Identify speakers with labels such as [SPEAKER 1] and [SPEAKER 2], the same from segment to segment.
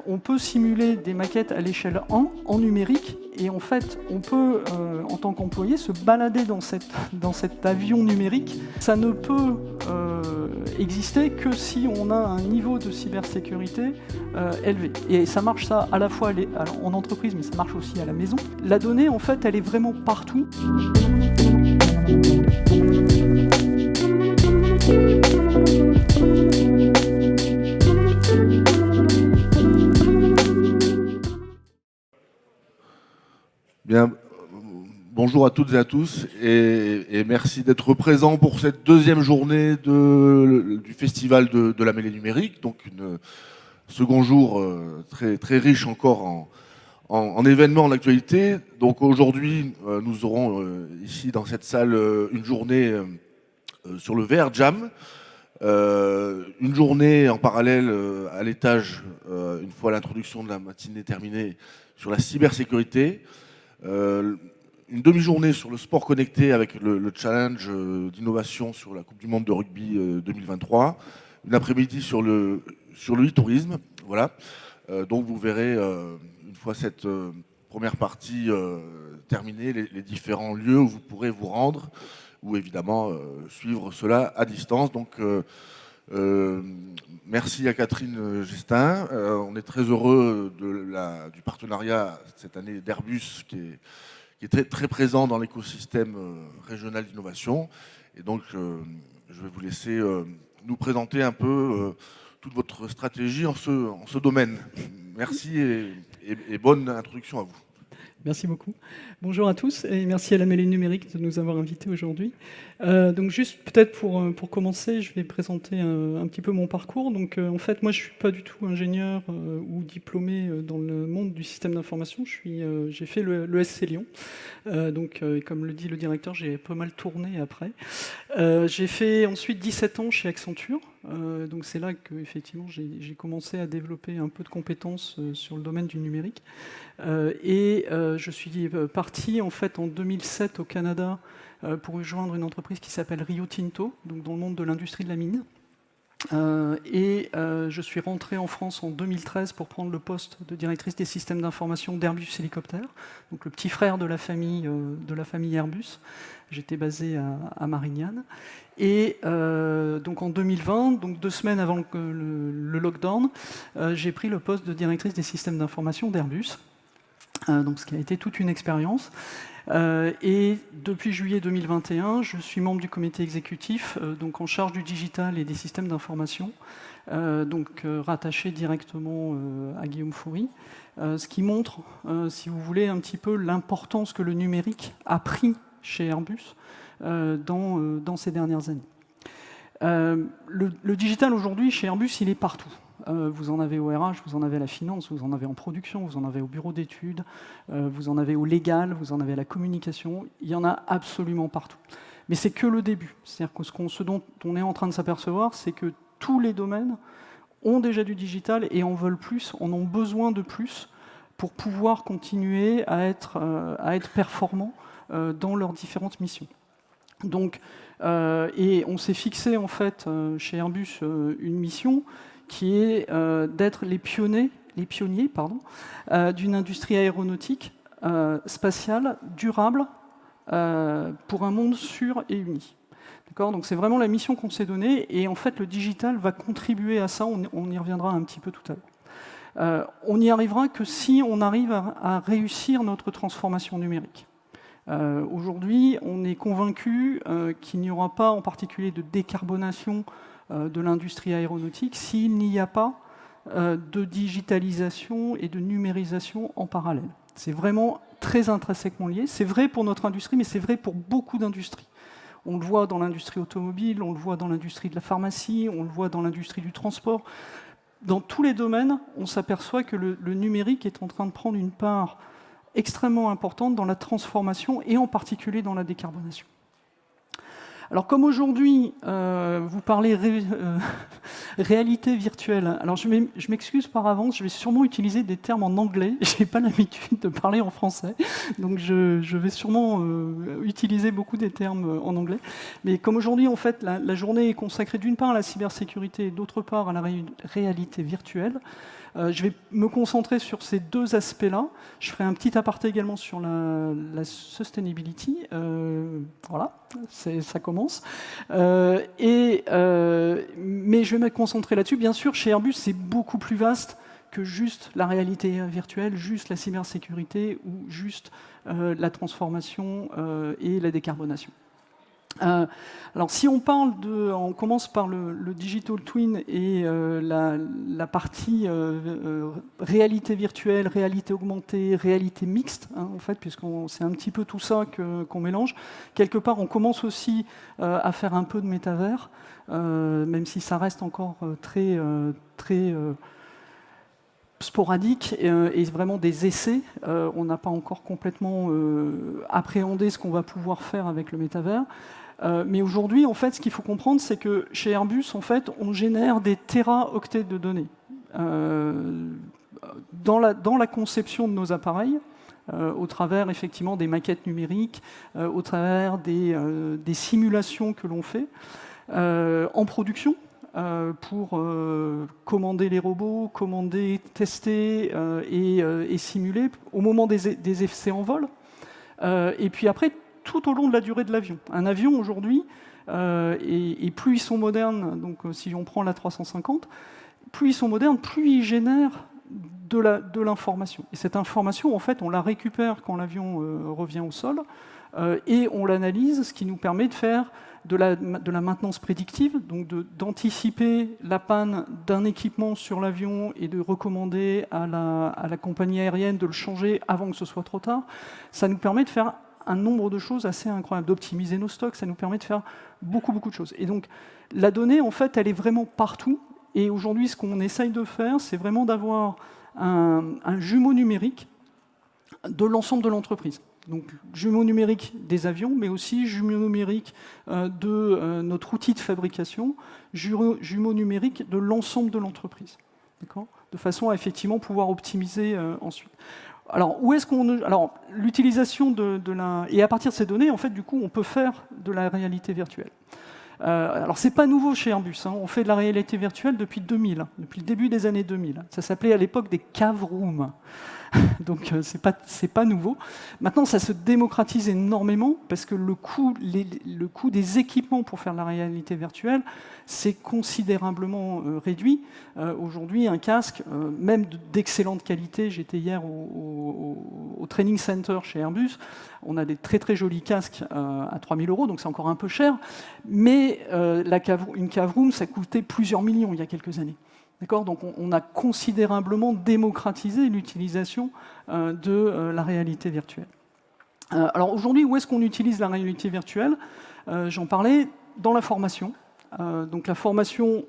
[SPEAKER 1] on peut simuler des maquettes à l'échelle 1 en numérique, et en fait, on peut, en tant qu'employé, se balader dans cet avion numérique. Ça ne peut exister que si on a un niveau de cybersécurité élevé. Et ça marche ça à la fois en entreprise, mais ça marche aussi à la maison. La donnée, en fait, elle est vraiment partout.
[SPEAKER 2] Bien, bonjour à toutes et à tous et merci d'être présents pour cette deuxième journée du festival de la mêlée numérique, donc un second jour très, très riche encore en événements, en actualité. Donc aujourd'hui, nous aurons ici dans cette salle une journée sur le VR Jam, une journée en parallèle à l'étage, une fois l'introduction de la matinée terminée, sur la cybersécurité. Une demi-journée sur le sport connecté avec le challenge d'innovation sur la Coupe du Monde de rugby 2023. Une après-midi sur le e-tourisme. Voilà. Donc vous verrez, une fois cette première partie terminée, les différents lieux où vous pourrez vous rendre, ou évidemment suivre cela à distance. Donc merci à Catherine Gestin. On est très heureux du partenariat cette année d'Airbus qui est très, très présent dans l'écosystème régional d'innovation. Et donc je vais vous laisser nous présenter un peu toute votre stratégie en ce domaine. Merci et bonne introduction à vous.
[SPEAKER 1] Merci beaucoup. Bonjour à tous et merci à la mêlée numérique de nous avoir invités aujourd'hui. Donc juste peut-être pour commencer, je vais présenter un petit peu mon parcours. Donc en fait, moi je suis pas du tout ingénieur ou diplômé dans le monde du système d'information. J'ai fait l'ESC Lyon. Donc comme le dit le directeur, j'ai pas mal tourné après. J'ai fait ensuite 17 ans chez Accenture. Donc c'est là que effectivement j'ai commencé à développer un peu de compétences sur le domaine du numérique. Je suis parti en fait en 2007 au Canada pour rejoindre une entreprise qui s'appelle Rio Tinto, donc dans le monde de l'industrie de la mine. Je suis rentré en France en 2013 pour prendre le poste de directrice des systèmes d'information d'Airbus Hélicoptère, donc le petit frère de la famille Airbus. J'étais basé à Marignane. Et donc en 2020, donc 2 semaines avant le lockdown, j'ai pris le poste de directrice des systèmes d'information d'Airbus. Donc ce qui a été toute une expérience. Et depuis juillet 2021, je suis membre du comité exécutif, donc en charge du digital et des systèmes d'information, rattaché directement à Guillaume Foury, ce qui montre, si vous voulez, un petit peu l'importance que le numérique a pris chez Airbus dans ces dernières années. Le digital aujourd'hui chez Airbus, il est partout. Vous en avez au RH, vous en avez à la finance, vous en avez en production, vous en avez au bureau d'études, vous en avez au légal, vous en avez à la communication. Il y en a absolument partout. Mais c'est que le début. C'est-à-dire que ce dont on est en train de s'apercevoir, c'est que tous les domaines ont déjà du digital et en veulent plus, en ont besoin de plus pour pouvoir continuer à être performants dans leurs différentes missions. Donc, et on s'est fixé en fait chez Airbus une mission qui est d'être les pionniers d'une industrie aéronautique spatiale, durable, pour un monde sûr et uni. D'accord ? Donc c'est vraiment la mission qu'on s'est donnée, et en fait le digital va contribuer à ça, on y reviendra un petit peu tout à l'heure. On n'y arrivera que si on arrive à réussir notre transformation numérique. Aujourd'hui, on est convaincu qu'il n'y aura pas en particulier de décarbonation de l'industrie aéronautique s'il n'y a pas de digitalisation et de numérisation en parallèle. C'est vraiment très intrinsèquement lié. C'est vrai pour notre industrie, mais c'est vrai pour beaucoup d'industries. On le voit dans l'industrie automobile, on le voit dans l'industrie de la pharmacie, on le voit dans l'industrie du transport. Dans tous les domaines, on s'aperçoit que le numérique est en train de prendre une part extrêmement importante dans la transformation et en particulier dans la décarbonation. Alors comme aujourd'hui, vous parlez réalité virtuelle, alors je m'excuse par avance, je vais sûrement utiliser des termes en anglais, je n'ai pas l'habitude de parler en français, donc je vais sûrement utiliser beaucoup des termes en anglais. Mais comme aujourd'hui, en fait, la journée est consacrée d'une part à la cybersécurité et d'autre part à la réalité virtuelle, Je vais me concentrer sur ces deux aspects-là. Je ferai un petit aparté également sur la sustainability. Voilà, ça commence. Mais je vais me concentrer là-dessus. Bien sûr, chez Airbus, c'est beaucoup plus vaste que juste la réalité virtuelle, juste la cybersécurité ou juste la transformation et la décarbonation. Alors si on commence par le digital twin et la partie réalité virtuelle, réalité augmentée, réalité mixte, hein, en fait, c'est un petit peu tout ça qu'on mélange. Quelque part, on commence aussi à faire un peu de métavers, même si ça reste encore très sporadique et vraiment des essais. On n'a pas encore complètement appréhendé ce qu'on va pouvoir faire avec le métavers. Mais aujourd'hui, en fait, ce qu'il faut comprendre, c'est que chez Airbus, en fait, on génère des téraoctets de données dans la conception de nos appareils, au travers effectivement des maquettes numériques, au travers des simulations que l'on fait en production. Pour commander les robots, tester et simuler au moment des essais en vol. Et puis après, tout au long de la durée de l'avion. Un avion aujourd'hui, et plus ils sont modernes, donc si on prend l'A350, plus ils sont modernes, plus ils génèrent de l'information. Et cette information, en fait, on la récupère quand l'avion revient au sol, et on l'analyse, ce qui nous permet de faire de la maintenance prédictive, donc d'anticiper la panne d'un équipement sur l'avion et de recommander à la compagnie aérienne de le changer avant que ce soit trop tard. Ça nous permet de faire un nombre de choses assez incroyables, d'optimiser nos stocks, ça nous permet de faire beaucoup de choses. Et donc, la donnée, en fait, elle est vraiment partout. Et aujourd'hui, ce qu'on essaye de faire, c'est vraiment d'avoir un jumeau numérique de l'ensemble de l'entreprise. Donc, jumeau numérique des avions, mais aussi jumeau numérique de notre outil de fabrication, jumeau numérique de l'ensemble de l'entreprise. De façon à effectivement pouvoir optimiser ensuite. Alors, l'utilisation et à partir de ces données, en fait, du coup, on peut faire de la réalité virtuelle. Alors, c'est pas nouveau chez Airbus. Hein. On fait de la réalité virtuelle depuis 2000, depuis le début des années 2000. Ça s'appelait à l'époque des cave rooms. Donc, c'est pas nouveau. Maintenant, ça se démocratise énormément parce que le coût des équipements pour faire de la réalité virtuelle s'est considérablement réduit. Aujourd'hui, un casque, même d'excellente qualité, j'étais hier au training center chez Airbus, on a des très jolis casques à 3 000 €, donc c'est encore un peu cher, mais une cave room, ça coûtait plusieurs millions il y a quelques années. Donc on a considérablement démocratisé l'utilisation de la réalité virtuelle. Alors aujourd'hui, où est-ce qu'on utilise la réalité virtuelle? J'en parlais dans la formation. Donc la formation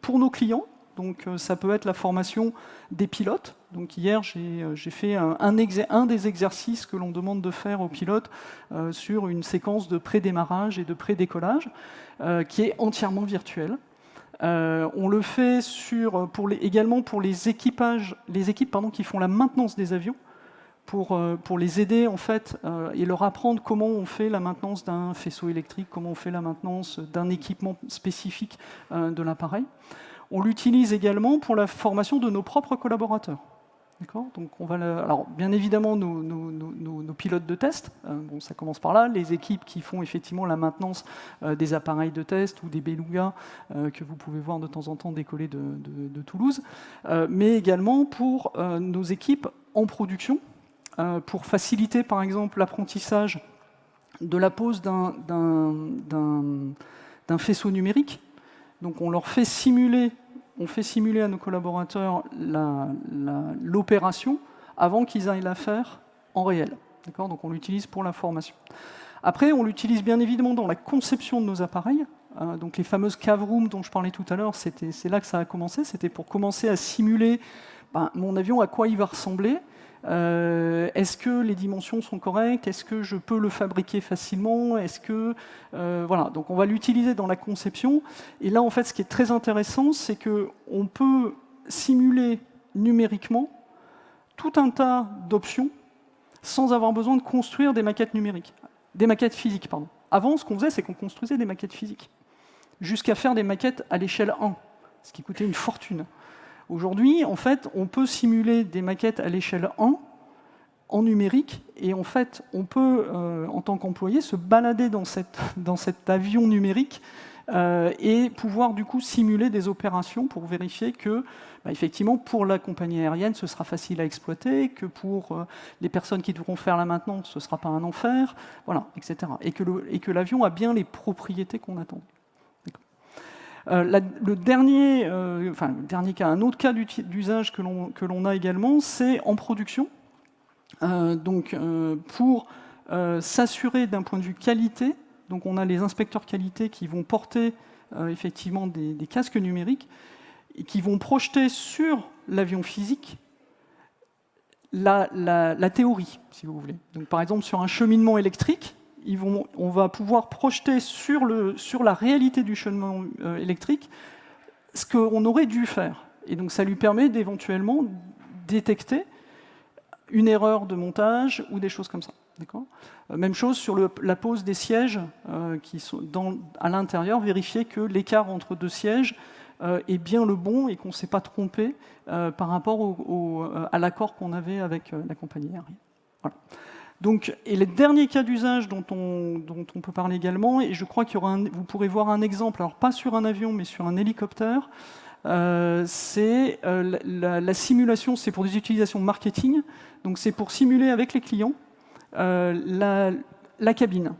[SPEAKER 1] pour nos clients. Donc ça peut être la formation des pilotes. Donc hier, j'ai fait un des exercices que l'on demande de faire aux pilotes sur une séquence de pré-démarrage et de pré-décollage qui est entièrement virtuelle. On le fait également pour les équipes qui font la maintenance des avions, pour les aider en fait et leur apprendre comment on fait la maintenance d'un faisceau électrique, comment on fait la maintenance d'un équipement spécifique de l'appareil. On l'utilise également pour la formation de nos propres collaborateurs. Donc alors, bien évidemment, nos pilotes de test, ça commence par là, les équipes qui font effectivement la maintenance des appareils de test ou des belugas que vous pouvez voir de temps en temps décoller de Toulouse, mais également pour nos équipes en production, pour faciliter par exemple l'apprentissage de la pose d'un faisceau numérique. Donc on fait simuler à nos collaborateurs l'opération avant qu'ils aillent la faire en réel. Donc on l'utilise pour la formation. Après, on l'utilise bien évidemment dans la conception de nos appareils. Donc les fameuses cave rooms dont je parlais tout à l'heure, c'est là que ça a commencé. C'était pour commencer à simuler mon avion, à quoi il va ressembler. Est-ce que les dimensions sont correctes? Est-ce que je peux le fabriquer facilement? Voilà, donc on va l'utiliser dans la conception. Et là, en fait, ce qui est très intéressant, c'est qu'on peut simuler numériquement tout un tas d'options sans avoir besoin de construire des maquettes physiques. Avant, ce qu'on faisait, c'est qu'on construisait des maquettes physiques, jusqu'à faire des maquettes à l'échelle 1, ce qui coûtait une fortune. Aujourd'hui, en fait, on peut simuler des maquettes à l'échelle 1 en numérique, et en fait, on peut, en tant qu'employé, se balader dans cet avion numérique et pouvoir du coup simuler des opérations pour vérifier que, effectivement, pour la compagnie aérienne, ce sera facile à exploiter, que pour les personnes qui devront faire la maintenance, ce ne sera pas un enfer, voilà, etc. Et que l'avion a bien les propriétés qu'on attend. Le dernier cas, un autre cas d'usage que l'on a également, c'est en production. Pour s'assurer d'un point de vue qualité, donc on a les inspecteurs qualité qui vont porter effectivement des casques numériques et qui vont projeter sur l'avion physique la théorie, si vous voulez. Donc, par exemple, sur un cheminement électrique, on va pouvoir projeter sur la réalité du cheminement électrique ce qu'on aurait dû faire. Et donc ça lui permet d'éventuellement détecter une erreur de montage ou des choses comme ça. Même chose sur la pose des sièges qui sont à l'intérieur, vérifier que l'écart entre deux sièges est bien le bon et qu'on ne s'est pas trompé par rapport à l'accord qu'on avait avec la compagnie aérienne. Voilà. Donc, et les derniers cas d'usage dont on peut parler également, et je crois vous pourrez voir un exemple, alors pas sur un avion, mais sur un hélicoptère, c'est la simulation, c'est pour des utilisations marketing, donc c'est pour simuler avec les clients la cabine.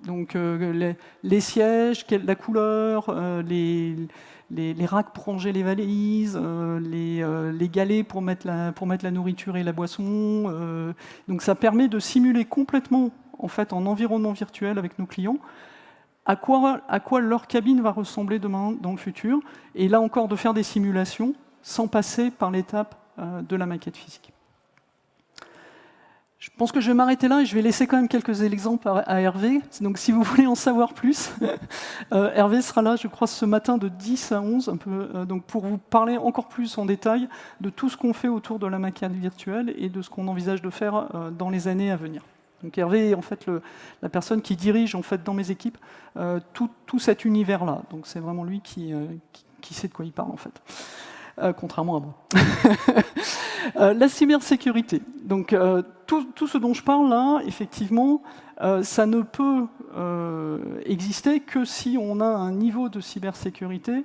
[SPEAKER 1] Donc les sièges, la couleur, les racks pour ranger les valises, les galets pour mettre la nourriture et la boisson. Donc ça permet de simuler complètement en environnement virtuel avec nos clients à quoi leur cabine va ressembler demain dans le futur, et là encore de faire des simulations sans passer par l'étape de la maquette physique. Je pense que je vais m'arrêter là et je vais laisser quand même quelques exemples à Hervé. Donc si vous voulez en savoir plus, Hervé sera là, je crois, ce matin de 10 à 11, donc pour vous parler encore plus en détail de tout ce qu'on fait autour de la maquette virtuelle et de ce qu'on envisage de faire dans les années à venir. Donc Hervé est en fait la personne qui dirige en fait dans mes équipes tout cet univers-là. Donc c'est vraiment lui qui sait de quoi il parle en fait. Contrairement à moi. La cybersécurité. Donc tout ce dont je parle là, effectivement, ça ne peut exister que si on a un niveau de cybersécurité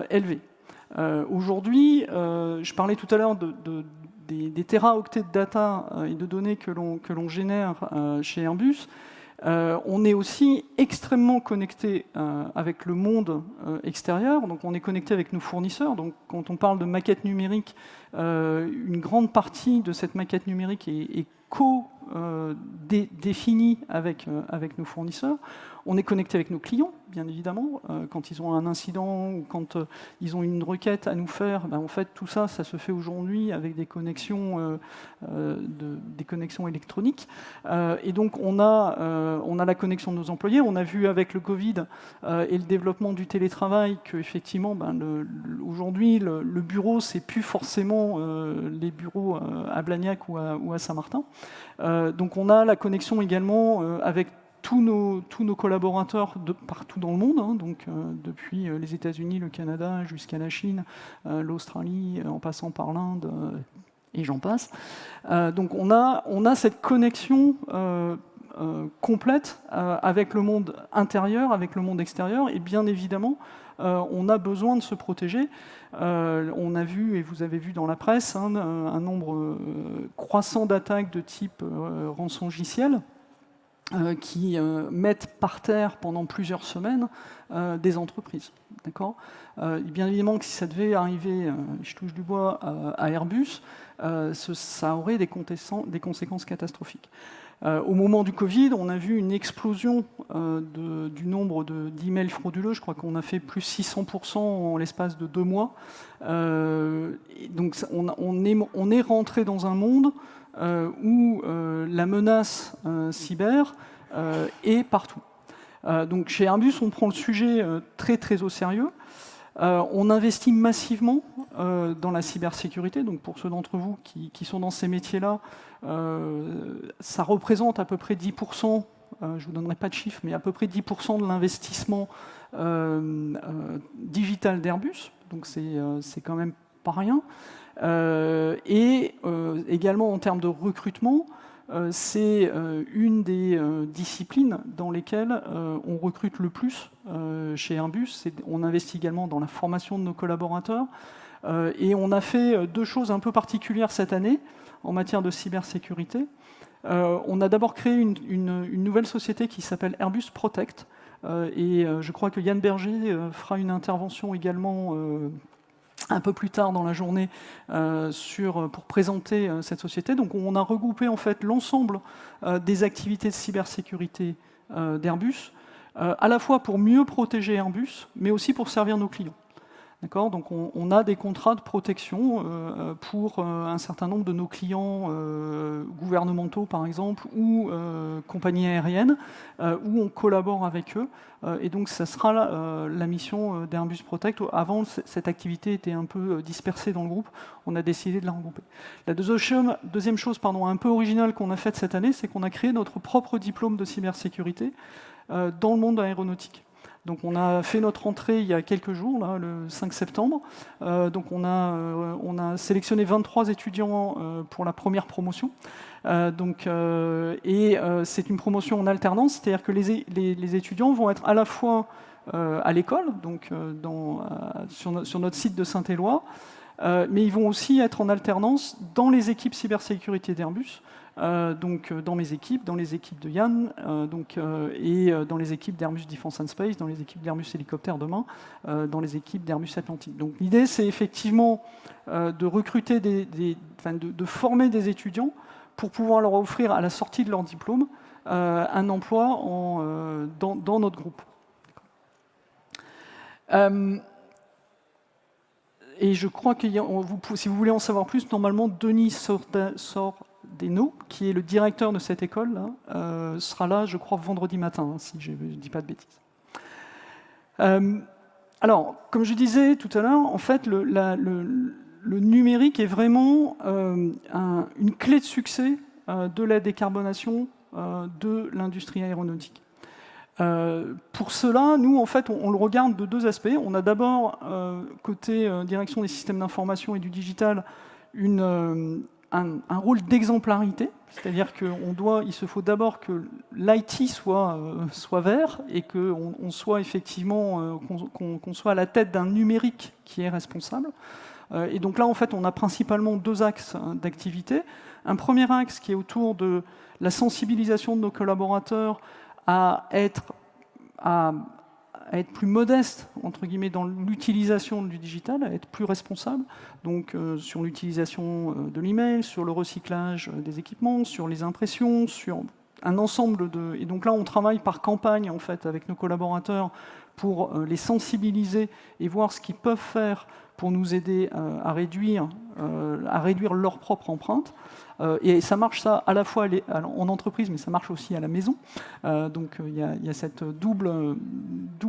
[SPEAKER 1] élevé. Aujourd'hui, je parlais tout à l'heure des téraoctets de data et de données que l'on génère chez Airbus. On est aussi extrêmement connecté avec le monde extérieur, donc on est connecté avec nos fournisseurs. Donc quand on parle de maquette numérique, une grande partie de cette maquette numérique est définie avec nos fournisseurs. On est connecté avec nos clients, bien évidemment, quand ils ont un incident ou quand ils ont une requête à nous faire. En fait, tout ça, ça se fait aujourd'hui avec des connexions électroniques. Et donc, on a la connexion de nos employés. On a vu avec le Covid et le développement du télétravail qu'effectivement, aujourd'hui, le bureau, c'est plus forcément les bureaux à Blagnac ou à Saint-Martin. Donc, on a la connexion également avec tous nos collaborateurs partout dans le monde, donc depuis les États-Unis, le Canada, jusqu'à la Chine, l'Australie, en passant par l'Inde, et j'en passe. Donc on a cette connexion complète avec le monde intérieur, avec le monde extérieur, et bien évidemment, on a besoin de se protéger. On a vu, et vous avez vu dans la presse, un nombre croissant d'attaques de type rançongiciel, qui mettent par terre pendant plusieurs semaines des entreprises. D'accord ? Bien évidemment que si ça devait arriver, je touche du bois, à Airbus, ça aurait des conséquences catastrophiques. Au moment du Covid, on a vu une explosion du nombre d'emails frauduleux. Je crois qu'on a fait plus 600% en l'espace de 2 mois. Donc on est rentré dans un monde où la menace cyber est partout. Donc chez Airbus, on prend le sujet très très au sérieux. On investit massivement dans la cybersécurité. Donc pour ceux d'entre vous qui sont dans ces métiers-là, ça représente à peu près 10%, je ne vous donnerai pas de chiffres, mais à peu près 10% de l'investissement digital d'Airbus. Donc c'est quand même pas rien. Et également en termes de recrutement, c'est une des disciplines dans lesquelles on recrute le plus chez Airbus. On investit également dans la formation de nos collaborateurs. Et on a fait deux choses un peu particulières cette année en matière de cybersécurité. On a d'abord créé une nouvelle société qui s'appelle Airbus Protect. Et je crois que Yann Berger fera une intervention également un peu plus tard dans la journée pour présenter cette société. Donc on a regroupé en fait l'ensemble des activités de cybersécurité d'Airbus, à la fois pour mieux protéger Airbus, mais aussi pour servir nos clients. D'accord ? Donc on a des contrats de protection pour un certain nombre de nos clients gouvernementaux, par exemple, ou compagnies aériennes, où on collabore avec eux. Et donc ça sera la mission d'Airbus Protect. Avant, cette activité était un peu dispersée dans le groupe. On a décidé de la regrouper. La deuxième chose un peu originale qu'on a faite cette année, c'est qu'on a créé notre propre diplôme de cybersécurité dans le monde aéronautique. Donc on a fait notre entrée il y a quelques jours, là, le 5 septembre. Donc on a sélectionné 23 étudiants pour la première promotion. C'est une promotion en alternance, c'est-à-dire que les étudiants vont être à la fois à l'école, donc sur notre site de Saint-Éloi, mais ils vont aussi être en alternance dans les équipes cybersécurité d'Airbus. Dans mes équipes, dans les équipes de Yann, et dans les équipes d'Airbus Defence and Space, dans les équipes d'Airbus Hélicoptère demain, dans les équipes d'Airbus Atlantique. Donc l'idée, c'est effectivement de recruter, de former des étudiants pour pouvoir leur offrir à la sortie de leur diplôme un emploi dans notre groupe. Et je crois que si vous voulez en savoir plus, normalement, Denis Sordeno, qui est le directeur de cette école, là, sera là, je crois, vendredi matin, si je ne dis pas de bêtises. Alors, comme je disais tout à l'heure, en fait, le numérique est vraiment une clé de succès de la décarbonation de l'industrie aéronautique. Pour cela, nous, en fait, on le regarde de deux aspects. On a d'abord, côté direction des systèmes d'information et du digital, un rôle d'exemplarité, c'est-à-dire qu'il se faut d'abord que l'IT soit vert et qu'on soit effectivement qu'on soit à la tête d'un numérique qui est responsable. Et donc là, en fait, on a principalement deux axes d'activité. Un premier axe qui est autour de la sensibilisation de nos collaborateurs à être plus modeste, entre guillemets, dans l'utilisation du digital, à être plus responsable, donc sur l'utilisation de l'email, sur le recyclage des équipements, sur les impressions, sur un ensemble de... Et donc là, on travaille par campagne, en fait, avec nos collaborateurs pour les sensibiliser et voir ce qu'ils peuvent faire pour nous aider à réduire leur propre empreinte. Et ça marche ça à la fois en entreprise, mais ça marche aussi à la maison. Donc il y a cette double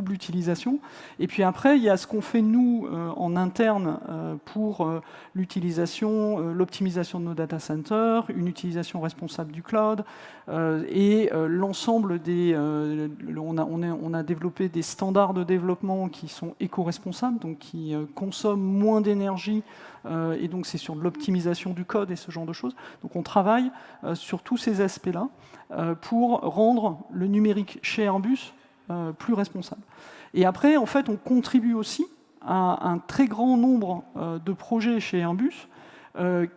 [SPEAKER 1] utilisation. Et puis après, il y a ce qu'on fait nous en interne pour l'utilisation, l'optimisation de nos data centers, une utilisation responsable du cloud, et l'ensemble des... on a développé des standards de développement qui sont éco-responsables, donc qui consomment moins d'énergie, et donc c'est sur l'optimisation du code et ce genre de choses. Donc on travaille sur tous ces aspects-là pour rendre le numérique chez Airbus plus responsable. Et après, en fait, on contribue aussi à un très grand nombre de projets chez Airbus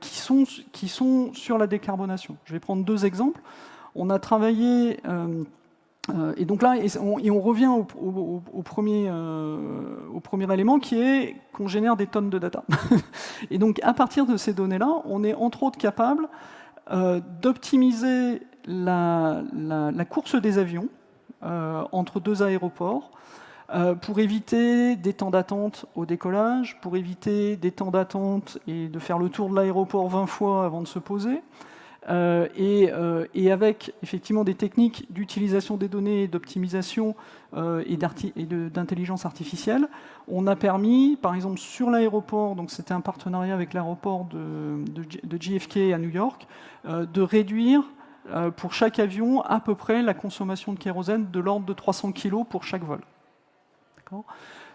[SPEAKER 1] qui sont sur la décarbonation. Je vais prendre deux exemples. On a travaillé... et donc là, on revient au premier élément qui est qu'on génère des tonnes de data. Et donc à partir de ces données-là, on est entre autres capable d'optimiser la course des avions entre deux aéroports pour éviter des temps d'attente au décollage, pour éviter des temps d'attente et de faire le tour de l'aéroport 20 fois avant de se poser. Et avec effectivement des techniques d'utilisation des données, d'optimisation et d'intelligence artificielle, on a permis, par exemple sur l'aéroport, donc c'était un partenariat avec l'aéroport de JFK à New York, de réduire pour chaque avion à peu près la consommation de kérosène de l'ordre de 300 kg pour chaque vol.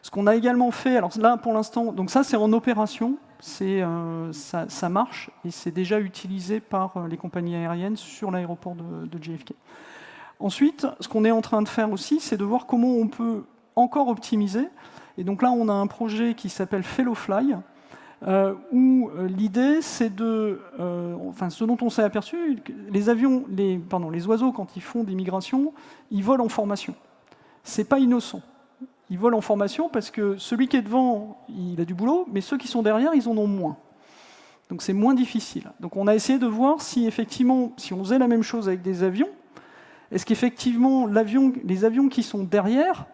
[SPEAKER 1] Ce qu'on a également fait, alors là pour l'instant, donc ça c'est en opération, Ça marche et c'est déjà utilisé par les compagnies aériennes sur l'aéroport de JFK. Ensuite, ce qu'on est en train de faire aussi, c'est de voir comment on peut encore optimiser. Et donc là, on a un projet qui s'appelle Fellowfly, où l'idée, c'est ce dont on s'est aperçu, les oiseaux, quand ils font des migrations, ils volent en formation. C'est pas innocent. Ils volent en formation parce que celui qui est devant, il a du boulot, mais ceux qui sont derrière, ils en ont moins. Donc c'est moins difficile. Donc on a essayé de voir si effectivement, si on faisait la même chose avec des avions, est-ce qu'effectivement les avions qui sont derrière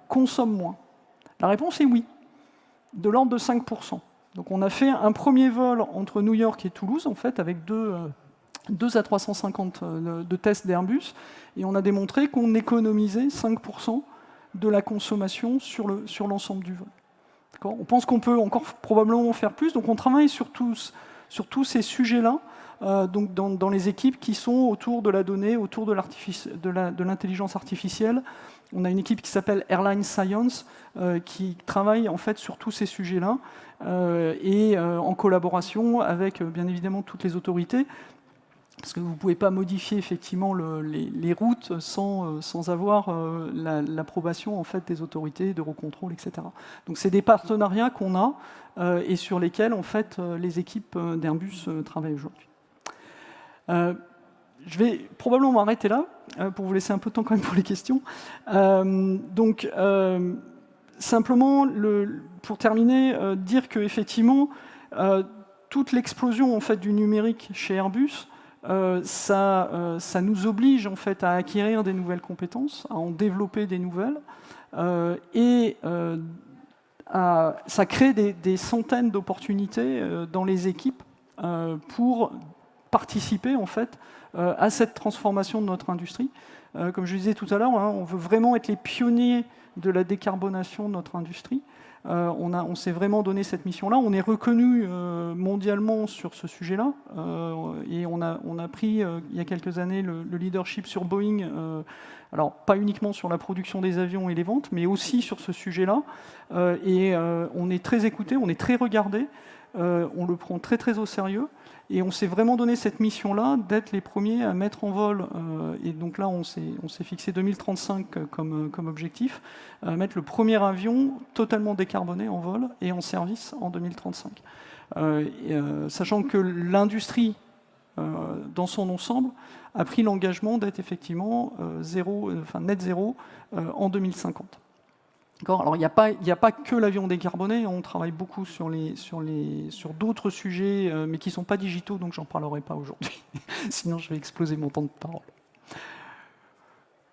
[SPEAKER 1] consomment moins? La réponse est oui, de l'ordre de 5%. Donc on a fait un premier vol entre New York et Toulouse, en fait, avec deux A350 de tests d'Airbus, et on a démontré qu'on économisait 5% de la consommation sur l'ensemble du vol. On pense qu'on peut encore probablement faire plus, donc on travaille sur tous ces sujets-là, donc dans les équipes qui sont autour de la donnée, autour de l'intelligence artificielle. On a une équipe qui s'appelle Airline Science, qui travaille en fait sur tous ces sujets-là, et en collaboration avec bien évidemment toutes les autorités, parce que vous ne pouvez pas modifier effectivement les routes sans avoir l'approbation en fait, des autorités, d'Eurocontrol, etc. Donc c'est des partenariats qu'on a et sur lesquels en fait, les équipes d'Airbus travaillent aujourd'hui. Je vais probablement m'arrêter là pour vous laisser un peu de temps quand même pour les questions. Simplement, pour terminer, dire qu'effectivement, toute l'explosion en fait, du numérique chez Airbus, ça nous oblige en fait à acquérir des nouvelles compétences, à en développer des nouvelles, ça crée des centaines d'opportunités dans les équipes pour participer en fait à cette transformation de notre industrie. Comme je disais tout à l'heure, on veut vraiment être les pionniers de la décarbonation de notre industrie. On s'est vraiment donné cette mission-là. On est reconnu mondialement sur ce sujet-là. Et on a pris, il y a quelques années, le leadership sur Boeing. Alors, pas uniquement sur la production des avions et les ventes, mais aussi sur ce sujet-là. On est très écouté, on est très regardé. On le prend très, très au sérieux. Et on s'est vraiment donné cette mission-là d'être les premiers à mettre en vol. Et donc là, on s'est fixé 2035 comme objectif, mettre le premier avion totalement décarboné en vol et en service en 2035. Sachant que l'industrie, dans son ensemble, a pris l'engagement d'être effectivement net zéro en 2050. Alors, il n'y a pas que l'avion décarboné, on travaille beaucoup sur d'autres sujets, mais qui ne sont pas digitaux, donc j'en parlerai pas aujourd'hui. Sinon, je vais exploser mon temps de parole.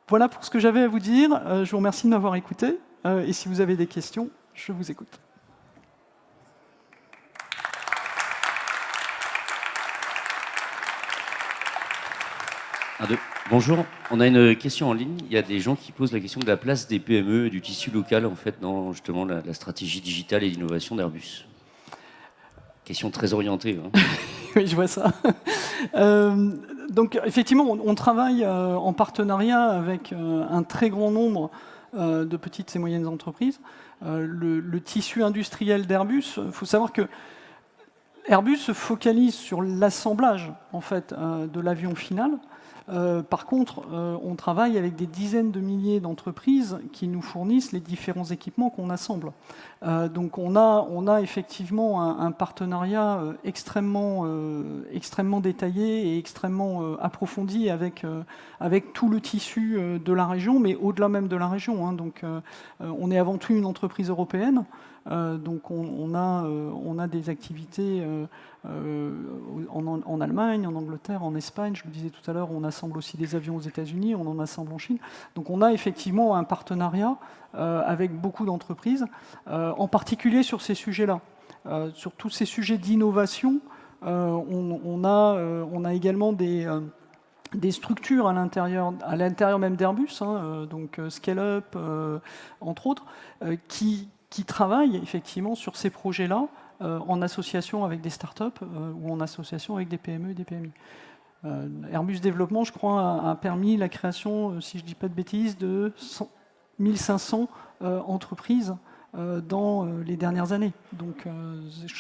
[SPEAKER 1] Voilà pour ce que j'avais à vous dire. Je vous remercie de m'avoir écouté. Et si vous avez des questions, je vous écoute.
[SPEAKER 3] Bonjour, on a une question en ligne. Il y a des gens qui posent la question de la place des PME et du tissu local en fait dans justement la stratégie digitale et d'innovation d'Airbus. Question très orientée. Hein.
[SPEAKER 1] Oui, je vois ça. Donc effectivement, on travaille en partenariat avec un très grand nombre de petites et moyennes entreprises. Le tissu industriel d'Airbus, il faut savoir que Airbus se focalise sur l'assemblage en fait, de l'avion final. Par contre, on travaille avec des dizaines de milliers d'entreprises qui nous fournissent les différents équipements qu'on assemble. Donc on a effectivement un partenariat extrêmement détaillé et extrêmement approfondi avec tout le tissu de la région, mais au-delà même de la région. Hein. Donc on est avant tout une entreprise européenne. Donc on a des activités en Allemagne, en Angleterre, en Espagne. Je vous disais tout à l'heure, on assemble aussi des avions aux États-Unis, on en assemble en Chine. Donc on a effectivement un partenariat avec beaucoup d'entreprises, en particulier sur ces sujets-là. Sur tous ces sujets d'innovation, on a également des structures à l'intérieur même d'Airbus, hein, donc Scale-up, entre autres, qui travaillent effectivement sur ces projets-là en association avec des startups ou en association avec des PME et des PMI. Airbus Développement, je crois, a permis la création, si je ne dis pas de bêtises, de 1500 entreprises dans les dernières années. Donc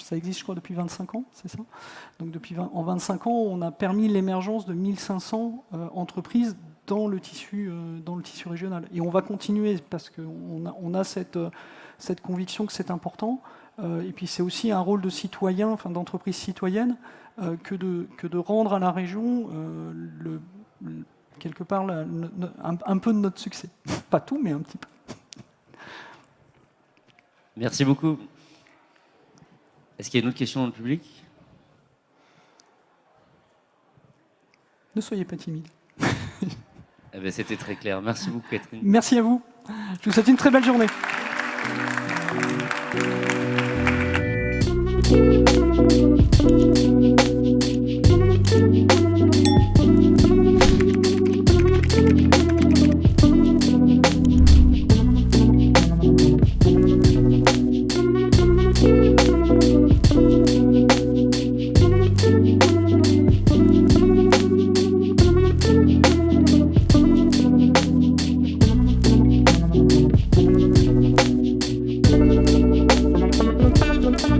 [SPEAKER 1] ça existe, je crois, depuis 25 ans, c'est ça? Donc en 25 ans, on a permis l'émergence de 1500 entreprises dans le tissu régional. Et on va continuer parce qu'on a cette conviction que c'est important. Et puis c'est aussi un rôle de citoyen, enfin d'entreprise citoyenne, que de rendre à la région quelque part un peu de notre succès. Pas tout, mais un petit peu.
[SPEAKER 3] Merci beaucoup. Est-ce qu'il y a une autre question dans le public?
[SPEAKER 1] Ne soyez pas timide.
[SPEAKER 3] Eh ben, c'était très clair. Merci beaucoup, Catherine.
[SPEAKER 1] Merci à vous. Je vous souhaite une très belle journée.